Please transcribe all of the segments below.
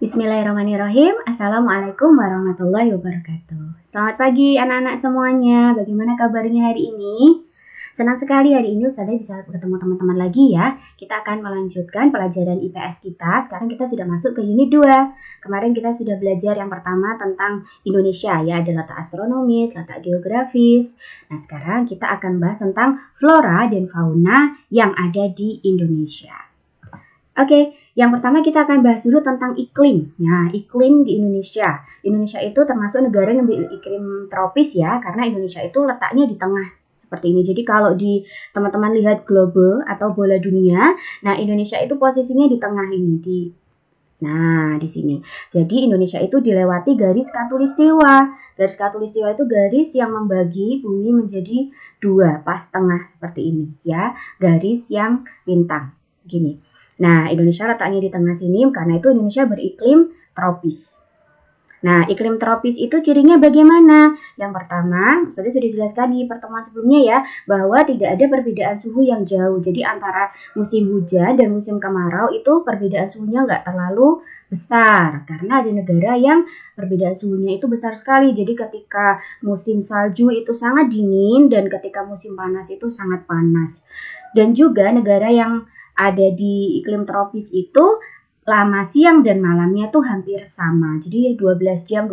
Bismillahirrahmanirrahim. Assalamualaikum warahmatullahi wabarakatuh. Selamat pagi anak-anak semuanya. Bagaimana kabarnya hari ini? Senang sekali hari ini Ustazah bisa ketemu teman-teman lagi ya. Kita akan melanjutkan pelajaran IPS kita. Sekarang kita sudah masuk ke unit 2. Kemarin kita sudah belajar yang pertama tentang Indonesia ya. Ada letak astronomis, letak geografis. Nah sekarang kita akan bahas tentang flora dan fauna yang ada di Indonesia. Oke, yang pertama kita akan bahas dulu tentang iklim. Nah, iklim di Indonesia. Indonesia itu termasuk negara yang iklim tropis ya, karena Indonesia itu letaknya di tengah seperti ini. Jadi kalau di teman-teman lihat globe atau bola dunia, nah Indonesia itu posisinya di tengah ini, di sini. Jadi Indonesia itu dilewati garis khatulistiwa. Garis khatulistiwa itu garis yang membagi bumi menjadi dua, pas tengah seperti ini ya. Garis yang bintang, gini. Nah, Indonesia letaknya di tengah sini karena itu Indonesia beriklim tropis. Nah, iklim tropis itu cirinya bagaimana? Yang pertama, sudah dijelaskan di pertemuan sebelumnya ya, bahwa tidak ada perbedaan suhu yang jauh. Jadi antara musim hujan dan musim kemarau itu perbedaan suhunya nggak terlalu besar. Karena ada negara yang perbedaan suhunya itu besar sekali. Jadi ketika musim salju itu sangat dingin dan ketika musim panas itu sangat panas. Dan juga negara yang ada di iklim tropis itu lama siang dan malamnya tuh hampir sama. Jadi 12 jam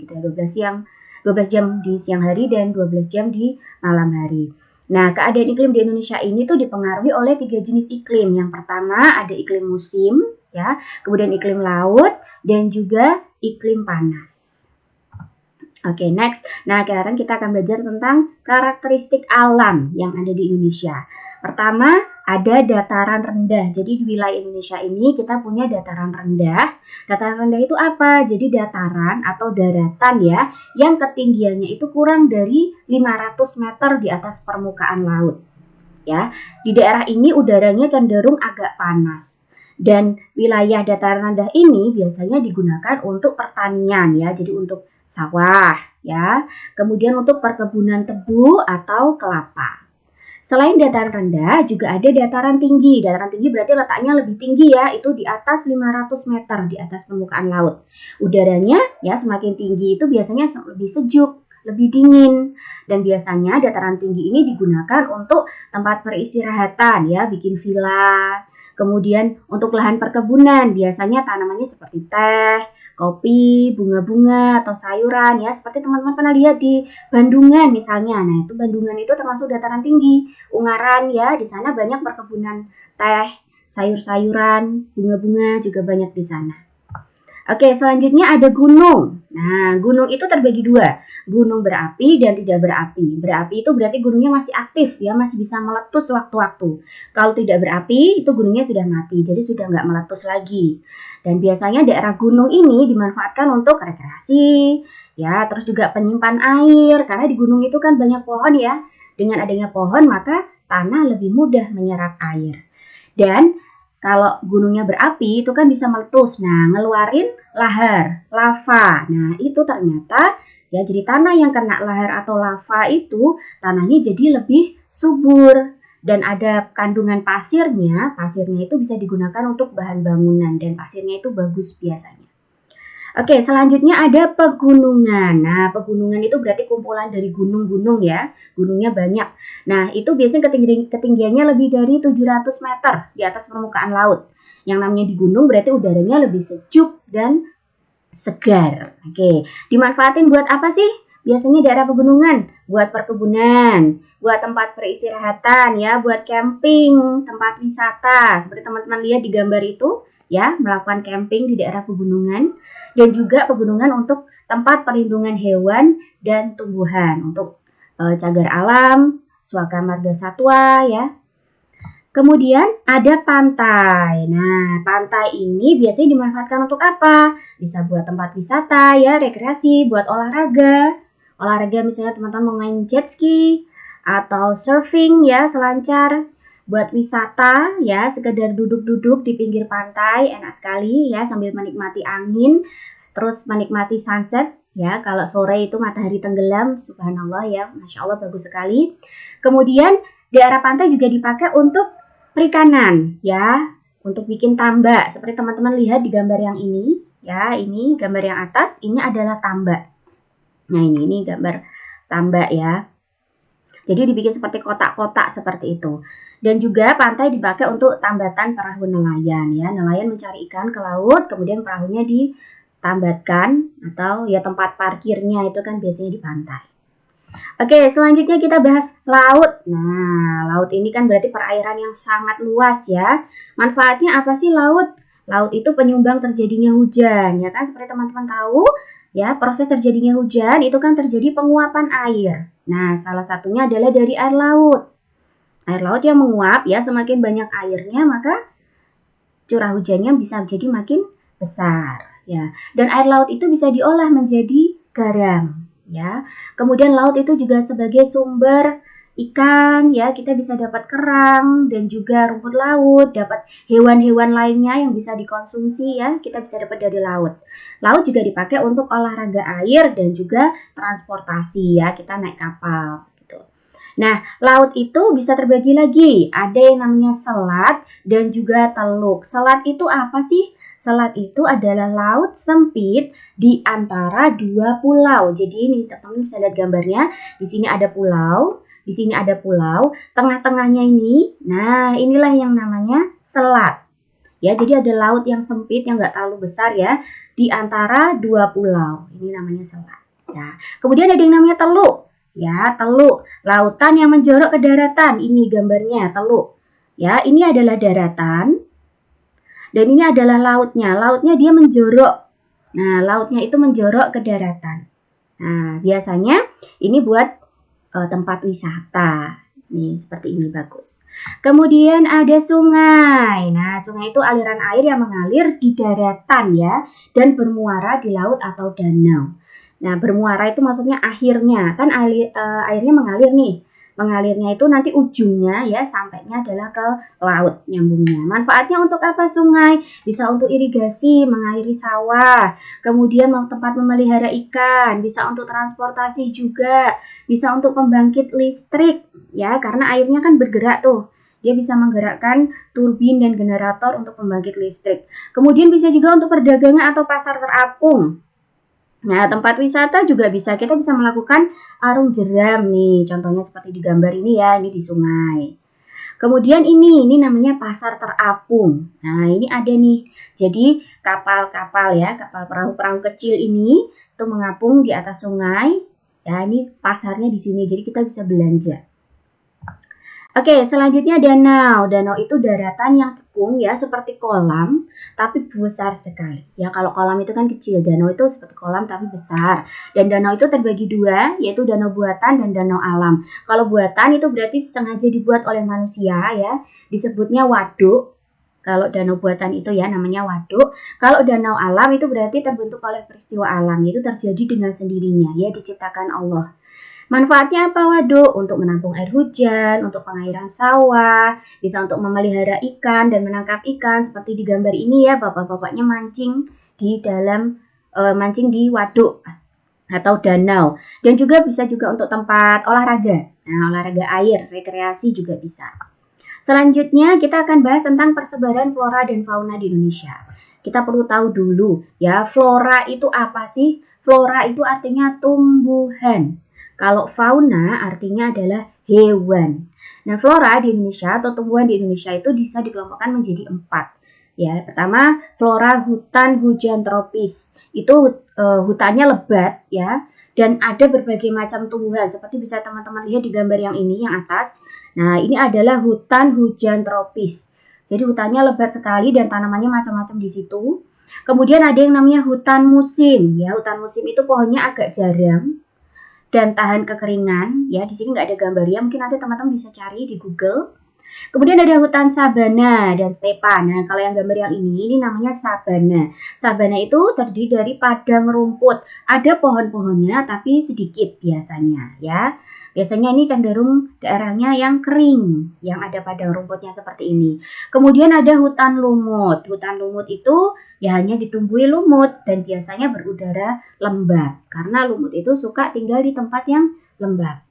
gitu ya. 12 jam di siang hari dan 12 jam di malam hari. Nah, keadaan iklim di Indonesia ini tuh dipengaruhi oleh 3 jenis iklim. Yang pertama ada iklim musim ya, kemudian iklim laut dan juga iklim panas. Oke, next. Nah, sekarang kita akan belajar tentang karakteristik alam yang ada di Indonesia. Pertama, ada dataran rendah. Jadi di wilayah Indonesia ini kita punya dataran rendah. Dataran rendah itu apa? Jadi dataran atau daratan ya, yang ketinggiannya itu kurang dari 500 meter di atas permukaan laut. Ya, di daerah ini udaranya cenderung agak panas. Dan wilayah dataran rendah ini biasanya digunakan untuk pertanian ya, jadi untuk sawah ya, kemudian untuk perkebunan tebu atau kelapa. Selain dataran rendah juga ada dataran tinggi. Dataran tinggi berarti letaknya lebih tinggi ya, itu di atas 500 meter di atas permukaan laut. Udaranya ya semakin tinggi itu biasanya lebih sejuk, lebih dingin. Dan biasanya dataran tinggi ini digunakan untuk tempat peristirahatan ya, bikin villa. Kemudian untuk lahan perkebunan biasanya tanamannya seperti teh, kopi, bunga-bunga atau sayuran ya, seperti teman-teman pernah lihat di Bandungan misalnya. Nah, itu Bandungan itu termasuk dataran tinggi. Ungaran ya, di sana banyak perkebunan teh, sayur-sayuran, bunga-bunga juga banyak di sana. Oke, selanjutnya ada gunung. Nah, gunung itu terbagi dua. Gunung berapi dan tidak berapi. Berapi itu berarti gunungnya masih aktif ya, masih bisa meletus waktu-waktu. Kalau tidak berapi, itu gunungnya sudah mati, jadi sudah nggak meletus lagi. Dan biasanya daerah gunung ini dimanfaatkan untuk rekreasi, ya, terus juga penyimpan air. Karena di gunung itu kan banyak pohon ya. Dengan adanya pohon, maka tanah lebih mudah menyerap air. Dan kalau gunungnya berapi itu kan bisa meletus. Nah, ngeluarin lahar, lava. Nah, itu ternyata ya jadi tanah yang kena lahar atau lava itu tanahnya jadi lebih subur dan ada kandungan pasirnya. Pasirnya itu bisa digunakan untuk bahan bangunan dan pasirnya itu bagus biasanya. Oke, selanjutnya ada pegunungan. Nah, pegunungan itu berarti kumpulan dari gunung-gunung ya. Gunungnya banyak. Nah, itu biasanya ketinggiannya lebih dari 700 meter di atas permukaan laut. Yang namanya di gunung berarti udaranya lebih sejuk dan segar. Oke, dimanfaatin buat apa sih? Biasanya daerah pegunungan buat perkebunan, buat tempat peristirahatan ya, buat camping, tempat wisata. Seperti teman-teman lihat di gambar itu. Ya, melakukan camping di daerah pegunungan dan juga pegunungan untuk tempat perlindungan hewan dan tumbuhan untuk cagar alam, suaka marga satwa ya. Kemudian ada pantai. Nah, pantai ini biasanya dimanfaatkan untuk apa? Bisa buat tempat wisata ya, rekreasi, buat olahraga. Olahraga misalnya teman-teman mau main jet ski atau surfing ya, selancar. Buat wisata ya, sekedar duduk-duduk di pinggir pantai enak sekali ya, sambil menikmati angin, terus menikmati sunset ya. Kalau sore itu matahari tenggelam, subhanallah ya, masya Allah bagus sekali. Kemudian daerah pantai juga dipakai untuk perikanan ya. untuk bikin tambak. Seperti teman-teman lihat di gambar yang ini, ya, ini gambar yang atas, ini adalah tambak. Nah, ini gambar tambak ya. Jadi dibikin seperti kotak-kotak seperti itu. Dan juga pantai dipakai untuk tambatan perahu nelayan ya. Nelayan mencari ikan ke laut, kemudian perahunya ditambatkan atau ya tempat parkirnya itu kan biasanya di pantai. Oke, selanjutnya kita bahas laut. Nah, laut ini kan berarti perairan yang sangat luas ya. Manfaatnya apa sih laut? Laut itu penyumbang terjadinya hujan, ya kan? Seperti teman-teman tahu, ya, proses terjadinya hujan itu kan terjadi penguapan air. Nah, salah satunya adalah dari air laut. Air laut yang menguap, ya, semakin banyak airnya, maka curah hujannya bisa jadi makin besar, ya. Dan air laut itu bisa diolah menjadi garam. Ya, kemudian laut itu juga sebagai sumber ikan, ya, kita bisa dapat kerang dan juga rumput laut, dapat hewan-hewan lainnya yang bisa dikonsumsi ya, kita bisa dapat dari laut. Laut juga dipakai untuk olahraga air dan juga transportasi ya, kita naik kapal gitu. Nah, laut itu bisa terbagi lagi, ada yang namanya selat dan juga teluk. Selat itu apa sih? Selat itu adalah laut sempit di antara dua pulau. Jadi ini teman-teman bisa lihat gambarnya. Di sini ada pulau, di sini ada pulau. Tengah-tengahnya ini, nah inilah yang namanya selat. Ya, jadi ada laut yang sempit yang nggak terlalu besar ya di antara dua pulau. Ini namanya selat. Nah, kemudian ada yang namanya teluk. Ya, teluk, lautan yang menjorok ke daratan. Ini gambarnya teluk. Ya, ini adalah daratan. Dan ini adalah lautnya. Lautnya dia menjorok. Nah, lautnya itu menjorok ke daratan. Nah, biasanya ini buat tempat wisata. Nih, seperti ini bagus. Kemudian ada sungai. Nah, sungai itu aliran air yang mengalir di daratan ya. Dan bermuara di laut atau danau. Nah, bermuara itu maksudnya akhirnya. Kan airnya mengalir nih. Mengalirnya itu nanti ujungnya ya sampainya adalah ke laut nyambungnya. Manfaatnya untuk apa sungai? Bisa untuk irigasi, mengairi sawah, kemudian tempat memelihara ikan, bisa untuk transportasi juga, bisa untuk pembangkit listrik ya karena airnya kan bergerak tuh. Dia bisa menggerakkan turbin dan generator untuk pembangkit listrik. Kemudian bisa juga untuk perdagangan atau pasar terapung. Nah, tempat wisata juga bisa, kita bisa melakukan arung jeram nih, contohnya seperti di gambar ini ya, ini di sungai. Kemudian ini namanya pasar terapung. Nah, ini ada nih, jadi kapal-kapal ya, kapal perahu-perahu kecil ini itu mengapung di atas sungai. Ya, ini pasarnya di sini, jadi kita bisa belanja. Oke, selanjutnya danau. Danau itu daratan yang cekung ya, seperti kolam, tapi besar sekali. Ya, kalau kolam itu kan kecil, danau itu seperti kolam tapi besar. Dan danau itu terbagi dua, yaitu danau buatan dan danau alam. Kalau buatan itu berarti sengaja dibuat oleh manusia ya, disebutnya waduk. Kalau danau buatan itu ya namanya waduk. Kalau danau alam itu berarti terbentuk oleh peristiwa alam, yaitu terjadi dengan sendirinya ya, diciptakan Allah. Manfaatnya apa waduk? Untuk menampung air hujan, untuk pengairan sawah, bisa untuk memelihara ikan dan menangkap ikan seperti di gambar ini ya, bapak-bapaknya mancing di dalam mancing di waduk atau danau. Dan juga bisa juga untuk tempat olahraga. Nah, olahraga air, rekreasi juga bisa. Selanjutnya kita akan bahas tentang persebaran flora dan fauna di Indonesia. Kita perlu tahu dulu ya, flora itu apa sih? Flora itu artinya tumbuhan. Kalau fauna artinya adalah hewan. Nah, flora di Indonesia atau tumbuhan di Indonesia itu bisa dikelompokkan menjadi 4. Ya, pertama flora hutan hujan tropis. Itu hutannya lebat ya, dan ada berbagai macam tumbuhan seperti bisa teman-teman lihat di gambar yang ini yang atas. Nah, ini adalah hutan hujan tropis. Jadi hutannya lebat sekali dan tanamannya macam-macam di situ. Kemudian ada yang namanya hutan musim. Ya, hutan musim itu pohonnya agak jarang dan tahan kekeringan. Ya, di sini nggak ada gambarnya, mungkin nanti teman-teman bisa cari di Google. Kemudian ada hutan sabana dan stepa. Nah, kalau yang gambar yang ini namanya sabana. Sabana itu terdiri dari padang rumput. Ada pohon-pohonnya tapi sedikit biasanya ya. Biasanya ini cenderung daerahnya yang kering, yang ada padang rumputnya seperti ini. Kemudian ada hutan lumut. Hutan lumut itu ya hanya ditumbuhi lumut dan biasanya berudara lembab. Karena lumut itu suka tinggal di tempat yang lembab.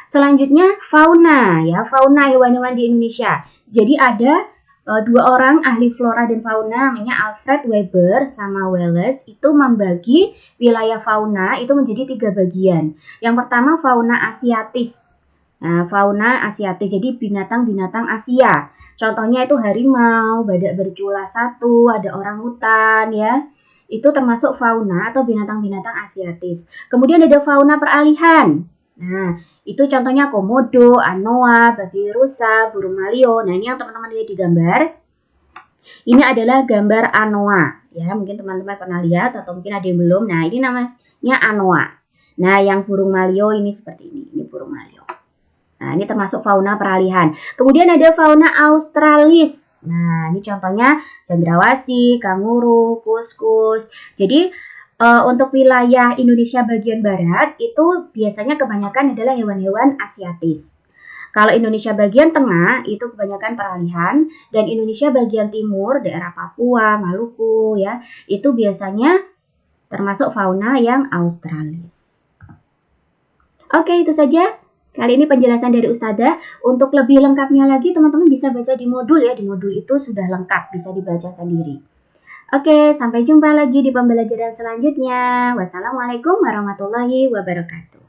Selanjutnya fauna ya, fauna hewan-hewan di Indonesia. Jadi ada dua orang ahli flora dan fauna namanya Alfred Weber sama Wallace itu membagi wilayah fauna itu menjadi 3 bagian. Yang pertama fauna asiatis. Nah, fauna asiatis jadi binatang-binatang Asia. Contohnya itu harimau, badak bercula 1, ada orangutan ya. Itu termasuk fauna atau binatang-binatang asiatis. Kemudian ada fauna peralihan. Nah, itu contohnya komodo, anoa, babi rusa, burung malio. Nah, ini yang teman-teman lihat di gambar. Ini adalah gambar anoa. Ya, mungkin teman-teman pernah lihat atau mungkin ada yang belum. Nah, ini namanya anoa. Nah, yang burung malio ini seperti ini. Ini burung malio. Nah, ini termasuk fauna peralihan. Kemudian ada fauna australis. Nah, ini contohnya cendrawasih, kanguru, kuskus. Jadi, untuk wilayah Indonesia bagian barat itu biasanya kebanyakan adalah hewan-hewan asiatis. Kalau Indonesia bagian tengah itu kebanyakan peralihan dan Indonesia bagian timur daerah Papua, Maluku ya, itu biasanya termasuk fauna yang australis. Oke, itu saja. Kali ini penjelasan dari Ustazah. Untuk lebih lengkapnya lagi teman-teman bisa baca di modul ya. Di modul itu sudah lengkap, bisa dibaca sendiri. Oke, sampai jumpa lagi di pembelajaran selanjutnya. Wassalamualaikum warahmatullahi wabarakatuh.